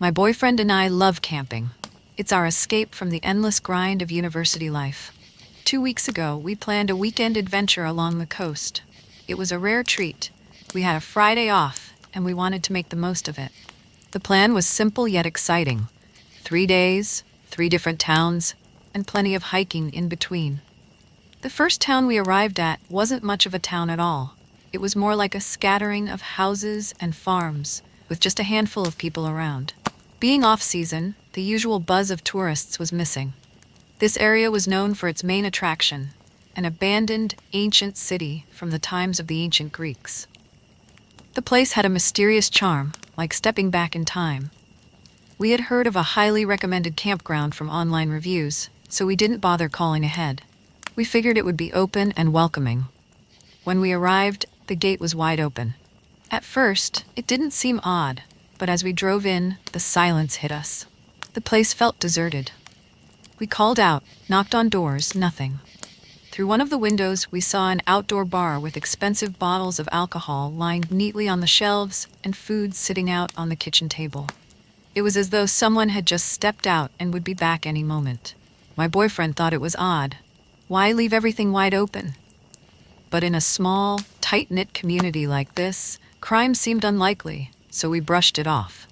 My boyfriend and I love camping. It's our escape from the endless grind of university life. 2 weeks ago, we planned a weekend adventure along the coast. It was a rare treat. We had a Friday off, and we wanted to make the most of it. The plan was simple yet exciting. 3 days, 3 different towns, and plenty of hiking in between. The first town we arrived at wasn't much of a town at all. It was more like a scattering of houses and farms, with just a handful of people around. Being off-season, the usual buzz of tourists was missing. This area was known for its main attraction, an abandoned, ancient city from the times of the ancient Greeks. The place had a mysterious charm, like stepping back in time. We had heard of a highly recommended campground from online reviews, so we didn't bother calling ahead. We figured it would be open and welcoming. When we arrived, the gate was wide open. At first, it didn't seem odd, but as we drove in, the silence hit us. The place felt deserted. We called out, knocked on doors, nothing. Through one of the windows, we saw an outdoor bar with expensive bottles of alcohol lined neatly on the shelves and food sitting out on the kitchen table. It was as though someone had just stepped out and would be back any moment. My boyfriend thought it was odd. Why leave everything wide open? But in a small, tight-knit community like this, crime seemed unlikely, so we brushed it off.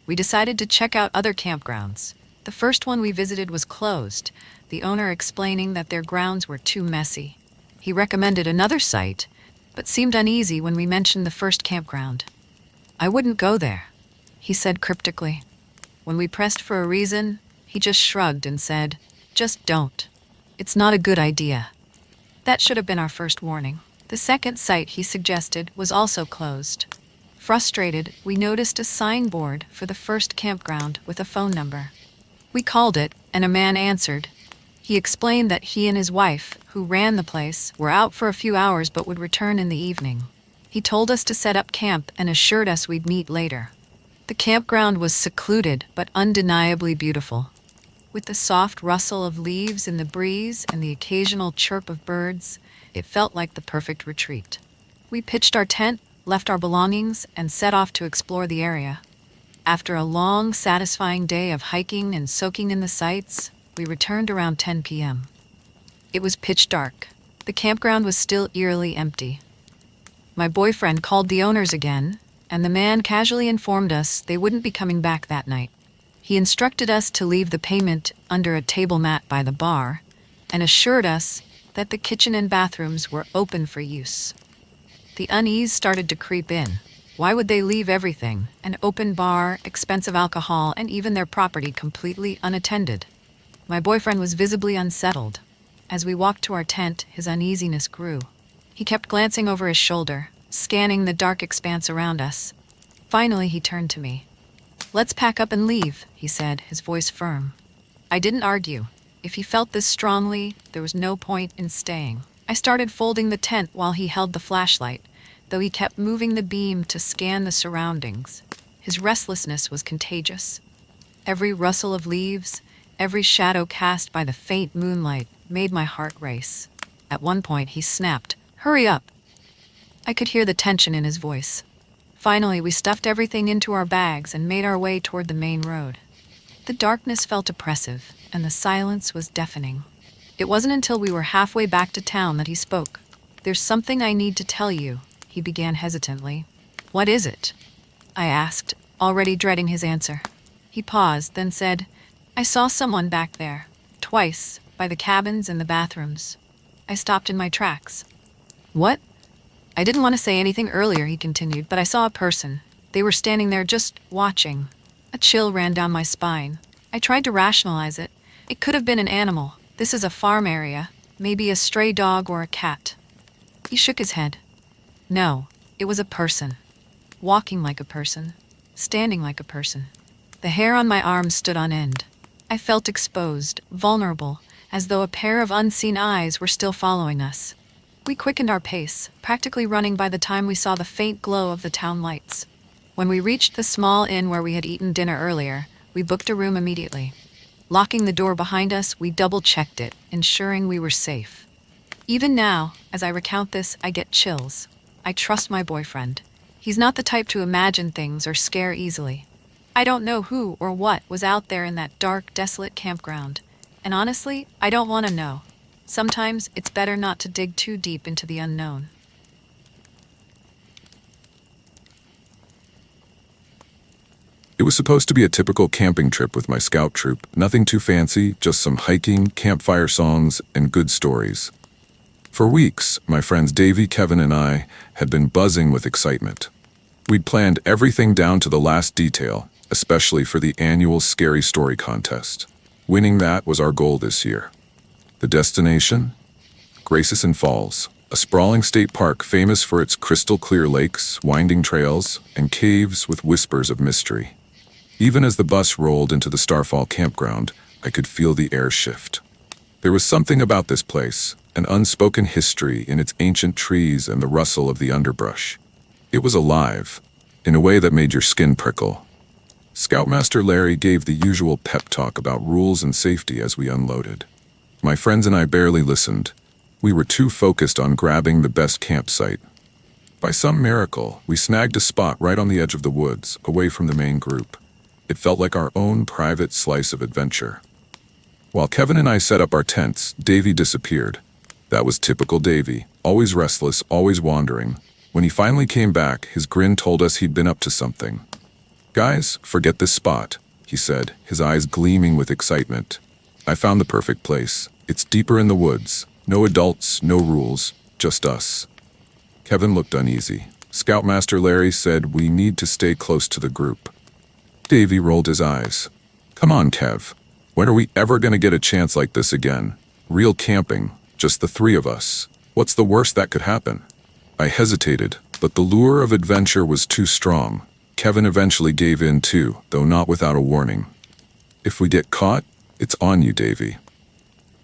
We decided to check out other campgrounds. The first one we visited was closed, the owner explaining that their grounds were too messy. He recommended another site, but seemed uneasy when we mentioned the first campground. "I wouldn't go there," he said cryptically. When we pressed for a reason, he just shrugged and said, "Just don't. It's not a good idea." That should have been our first warning. The second site he suggested was also closed. Frustrated, we noticed a signboard for the first campground with a phone number. We called it, and a man answered. He explained that he and his wife, who ran the place, were out for a few hours but would return in the evening. He told us to set up camp and assured us we'd meet later. The campground was secluded but undeniably beautiful. With the soft rustle of leaves in the breeze and the occasional chirp of birds, it felt like the perfect retreat. We pitched our tent, left our belongings, and set off to explore the area. After a long, satisfying day of hiking and soaking in the sights, we returned around 10 p.m. It was pitch dark. The campground was still eerily empty. My boyfriend called the owners again, and the man casually informed us they wouldn't be coming back that night. He instructed us to leave the payment under a table mat by the bar and assured us that the kitchen and bathrooms were open for use. The unease started to creep in. Why would they leave everything, an open bar, expensive alcohol, and even their property completely unattended? My boyfriend was visibly unsettled. As we walked to our tent, his uneasiness grew. He kept glancing over his shoulder, scanning the dark expanse around us. Finally, he turned to me. "Let's pack up and leave," he said, his voice firm. I didn't argue. If he felt this strongly, there was no point in staying. I started folding the tent while he held the flashlight, though he kept moving the beam to scan the surroundings. His restlessness was contagious. Every rustle of leaves, every shadow cast by the faint moonlight made my heart race. At one point, he snapped, "Hurry up!" I could hear the tension in his voice. Finally, we stuffed everything into our bags and made our way toward the main road. The darkness felt oppressive, and the silence was deafening. It wasn't until we were halfway back to town that he spoke. "There's something I need to tell you," he began hesitantly. "What is it?" I asked, already dreading his answer. He paused, then said, "I saw someone back there, twice, by the cabins and the bathrooms." I stopped in my tracks. "What?" "I didn't want to say anything earlier," he continued, "but I saw a person. They were standing there just watching." A chill ran down my spine. I tried to rationalize it. It could have been an animal. This is a farm area, maybe a stray dog or a cat. He shook his head. "No, it was a person. Walking like a person. Standing like a person." The hair on my arms stood on end. I felt exposed, vulnerable, as though a pair of unseen eyes were still following us. We quickened our pace, practically running by the time we saw the faint glow of the town lights. When we reached the small inn where we had eaten dinner earlier, we booked a room immediately. Locking the door behind us, we double-checked it, ensuring we were safe. Even now, as I recount this, I get chills. I trust my boyfriend. He's not the type to imagine things or scare easily. I don't know who or what was out there in that dark, desolate campground. And honestly, I don't want to know. Sometimes it's better not to dig too deep into the unknown. It was supposed to be a typical camping trip with my scout troop. Nothing too fancy, just some hiking, campfire songs, and good stories. For weeks, my friends Davey, Kevin, and I had been buzzing with excitement. We'd planned everything down to the last detail, especially for the annual Scary Story contest. Winning that was our goal this year. The destination? Grayson Falls, a sprawling state park famous for its crystal-clear lakes, winding trails, and caves with whispers of mystery. Even as the bus rolled into the Starfall campground, I could feel the air shift. There was something about this place, an unspoken history in its ancient trees and the rustle of the underbrush. It was alive, in a way that made your skin prickle. Scoutmaster Larry gave the usual pep talk about rules and safety as we unloaded. My friends and I barely listened. We were too focused on grabbing the best campsite. By some miracle, we snagged a spot right on the edge of the woods, away from the main group. It felt like our own private slice of adventure. While Kevin and I set up our tents, Davey disappeared. That was typical Davey, always restless, always wandering. When he finally came back, his grin told us he'd been up to something. "Guys, forget this spot," he said, his eyes gleaming with excitement. "I found the perfect place. It's deeper in the woods. No adults, no rules, just us." Kevin looked uneasy. Scoutmaster Larry said we need to stay close to the group. Davey rolled his eyes. "Come on, Kev. When are we ever going to get a chance like this again? Real camping, just the three of us. What's the worst that could happen?" I hesitated, but the lure of adventure was too strong. Kevin eventually gave in too, though not without a warning. "If we get caught, it's on you, Davey."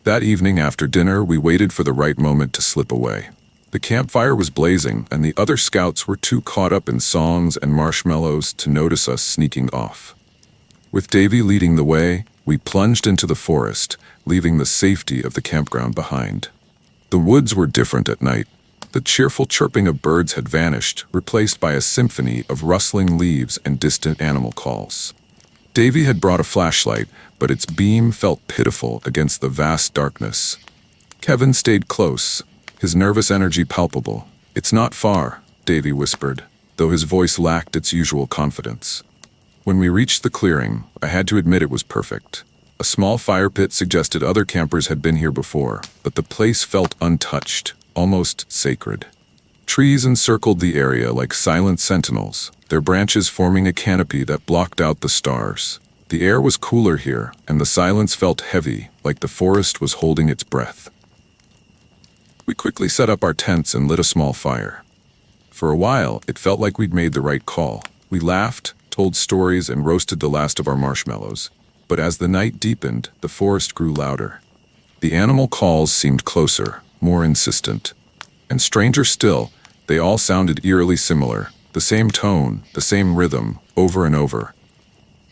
That evening after dinner, we waited for the right moment to slip away. The campfire was blazing, and the other scouts were too caught up in songs and marshmallows to notice us sneaking off. With Davey leading the way, we plunged into the forest, leaving the safety of the campground behind. The woods were different at night. The cheerful chirping of birds had vanished, replaced by a symphony of rustling leaves and distant animal calls. Davey had brought a flashlight, but its beam felt pitiful against the vast darkness. Kevin stayed close, his nervous energy palpable. "It's not far," Davey whispered, though his voice lacked its usual confidence. When we reached the clearing, I had to admit it was perfect. A small fire pit suggested other campers had been here before, but the place felt untouched, almost sacred. Trees encircled the area like silent sentinels, their branches forming a canopy that blocked out the stars. The air was cooler here, and the silence felt heavy, like the forest was holding its breath. We quickly set up our tents and lit a small fire. For a while, it felt like we'd made the right call. We laughed, told stories, and roasted the last of our marshmallows. But as the night deepened, the forest grew louder. The animal calls seemed closer, more insistent. And stranger still, they all sounded eerily similar. The same tone, the same rhythm, over and over.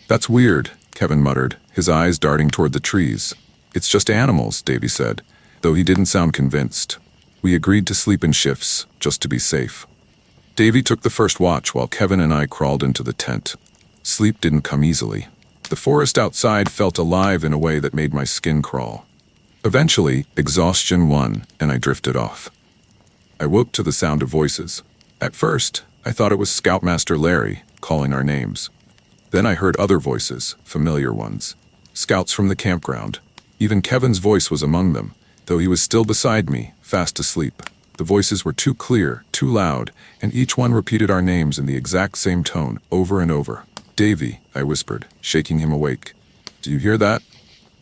"That's weird," Kevin muttered, his eyes darting toward the trees. "It's just animals," Davey said, though he didn't sound convinced. We agreed to sleep in shifts, just to be safe. Davey took the first watch while Kevin and I crawled into the tent. Sleep didn't come easily. The forest outside felt alive in a way that made my skin crawl. Eventually, exhaustion won, and I drifted off. I woke to the sound of voices. At first, I thought it was Scoutmaster Larry calling our names. Then I heard other voices, familiar ones. Scouts from the campground. Even Kevin's voice was among them, though he was still beside me, fast asleep. The voices were too clear, too loud, and each one repeated our names in the exact same tone, over and over. "Davey," I whispered, shaking him awake. "Do you hear that?"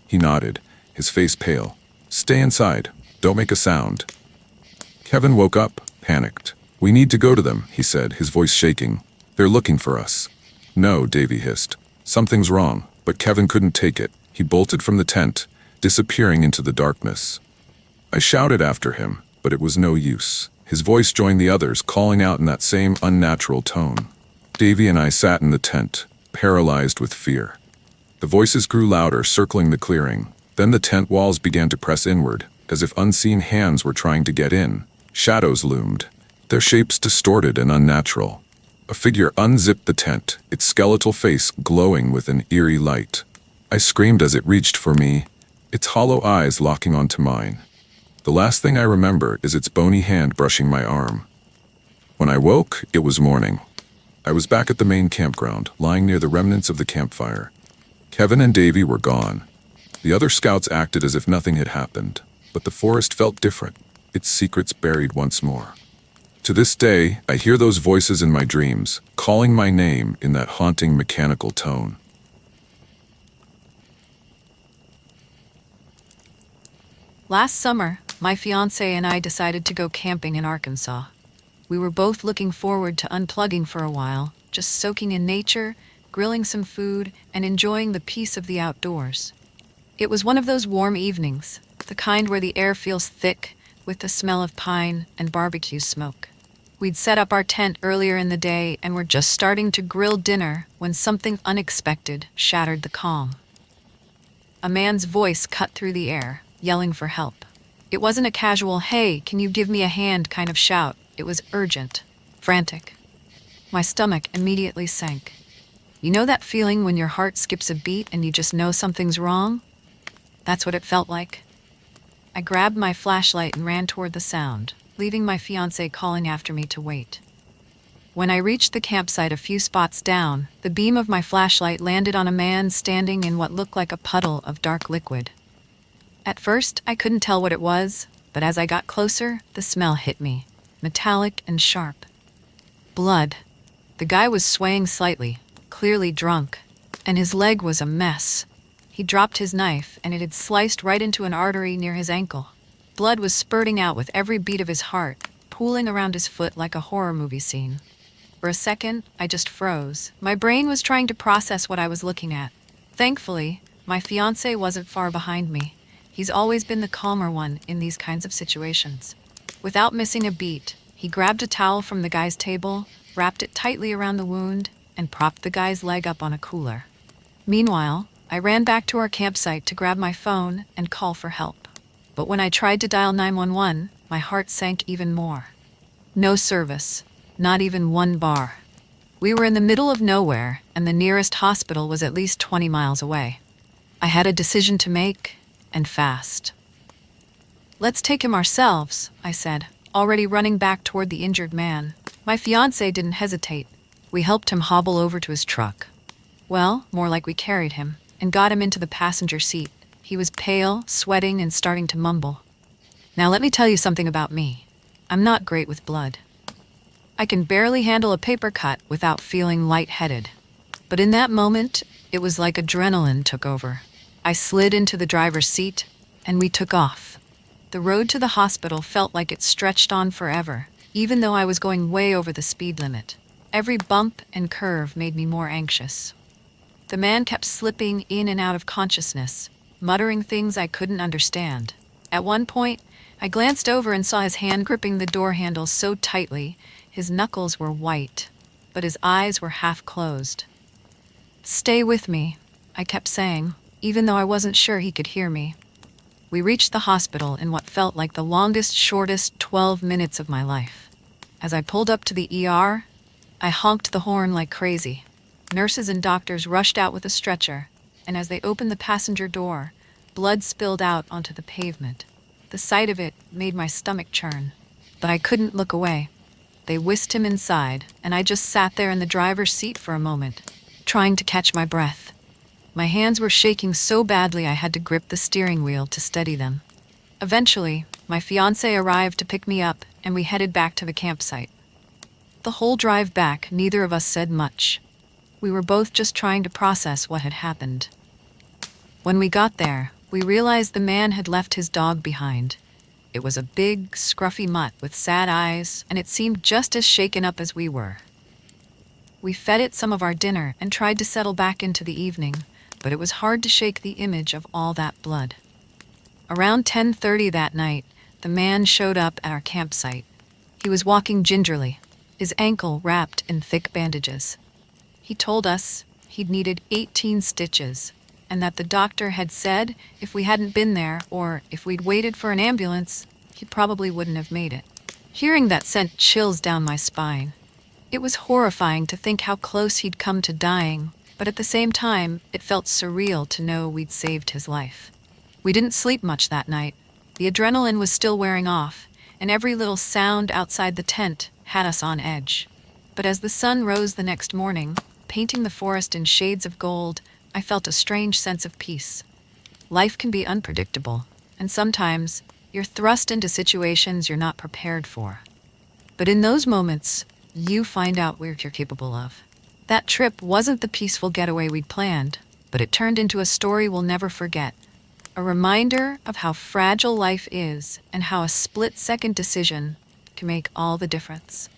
He nodded, his face pale. "Stay inside. Don't make a sound." Kevin woke up, panicked. "We need to go to them," he said, his voice shaking. "They're looking for us." "No," Davey hissed. "Something's wrong." But Kevin couldn't take it. He bolted from the tent, disappearing into the darkness. I shouted after him, but it was no use. His voice joined the others, calling out in that same unnatural tone. Davey and I sat in the tent, paralyzed with fear. The voices grew louder, circling the clearing. Then the tent walls began to press inward, as if unseen hands were trying to get in. Shadows loomed, their shapes distorted and unnatural. A figure unzipped the tent, its skeletal face glowing with an eerie light. I screamed as it reached for me, its hollow eyes locking onto mine. The last thing I remember is its bony hand brushing my arm. When I woke, it was morning. I was back at the main campground, lying near the remnants of the campfire. Kevin and Davy were gone. The other scouts acted as if nothing had happened, but the forest felt different, its secrets buried once more. To this day, I hear those voices in my dreams, calling my name in that haunting mechanical tone. Last summer, my fiancé and I decided to go camping in Arkansas. We were both looking forward to unplugging for a while, just soaking in nature, grilling some food, and enjoying the peace of the outdoors. It was one of those warm evenings, the kind where the air feels thick with the smell of pine and barbecue smoke. We'd set up our tent earlier in the day and were just starting to grill dinner when something unexpected shattered the calm. A man's voice cut through the air, yelling for help. It wasn't a casual, "Hey, can you give me a hand" kind of shout. It was urgent, frantic. My stomach immediately sank. You know that feeling when your heart skips a beat and you just know something's wrong? That's what it felt like. I grabbed my flashlight and ran toward the sound, leaving my fiancé calling after me to wait. When I reached the campsite a few spots down, the beam of my flashlight landed on a man standing in what looked like a puddle of dark liquid. At first, I couldn't tell what it was, but as I got closer, the smell hit me, metallic and sharp. Blood. The guy was swaying slightly, clearly drunk, and his leg was a mess. He dropped his knife, and it had sliced right into an artery near his ankle. Blood was spurting out with every beat of his heart, pooling around his foot like a horror movie scene. For a second, I just froze. My brain was trying to process what I was looking at. Thankfully, my fiancé wasn't far behind me. He's always been the calmer one in these kinds of situations. Without missing a beat, he grabbed a towel from the guy's table, wrapped it tightly around the wound, and propped the guy's leg up on a cooler. Meanwhile, I ran back to our campsite to grab my phone and call for help. But when I tried to dial 911, my heart sank even more. No service, not even one bar. We were in the middle of nowhere, and the nearest hospital was at least 20 miles away. I had a decision to make, and fast. "Let's take him ourselves," I said, already running back toward the injured man. My fiancé didn't hesitate. We helped him hobble over to his truck. Well, more like we carried him, and got him into the passenger seat. He was pale, sweating, and starting to mumble. Now let me tell you something about me. I'm not great with blood. I can barely handle a paper cut without feeling lightheaded. But in that moment, it was like adrenaline took over. I slid into the driver's seat, and we took off. The road to the hospital felt like it stretched on forever, even though I was going way over the speed limit. Every bump and curve made me more anxious. The man kept slipping in and out of consciousness, muttering things I couldn't understand. At one point, I glanced over and saw his hand gripping the door handle so tightly, his knuckles were white, but his eyes were half closed. "Stay with me," I kept saying, even though I wasn't sure he could hear me. We reached the hospital in what felt like the longest, shortest 12 minutes of my life. As I pulled up to the ER, I honked the horn like crazy. Nurses and doctors rushed out with a stretcher, and as they opened the passenger door, blood spilled out onto the pavement. The sight of it made my stomach churn, but I couldn't look away. They whisked him inside, and I just sat there in the driver's seat for a moment, trying to catch my breath. My hands were shaking so badly I had to grip the steering wheel to steady them. Eventually, my fiancé arrived to pick me up, and we headed back to the campsite. The whole drive back, neither of us said much. We were both just trying to process what had happened. When we got there, we realized the man had left his dog behind. It was a big, scruffy mutt with sad eyes, and it seemed just as shaken up as we were. We fed it some of our dinner and tried to settle back into the evening, but it was hard to shake the image of all that blood. Around 10:30 that night, the man showed up at our campsite. He was walking gingerly, his ankle wrapped in thick bandages. He told us he'd needed 18 stitches, and that the doctor had said if we hadn't been there or if we'd waited for an ambulance, he probably wouldn't have made it. Hearing that sent chills down my spine. It was horrifying to think how close he'd come to dying, but at the same time, it felt surreal to know we'd saved his life. We didn't sleep much that night. The adrenaline was still wearing off, and every little sound outside the tent had us on edge. But as the sun rose the next morning, painting the forest in shades of gold, I felt a strange sense of peace. Life can be unpredictable, and sometimes you're thrust into situations you're not prepared for. But in those moments, you find out what you're capable of. That trip wasn't the peaceful getaway we'd planned, but it turned into a story we'll never forget. A reminder of how fragile life is and how a split-second decision can make all the difference.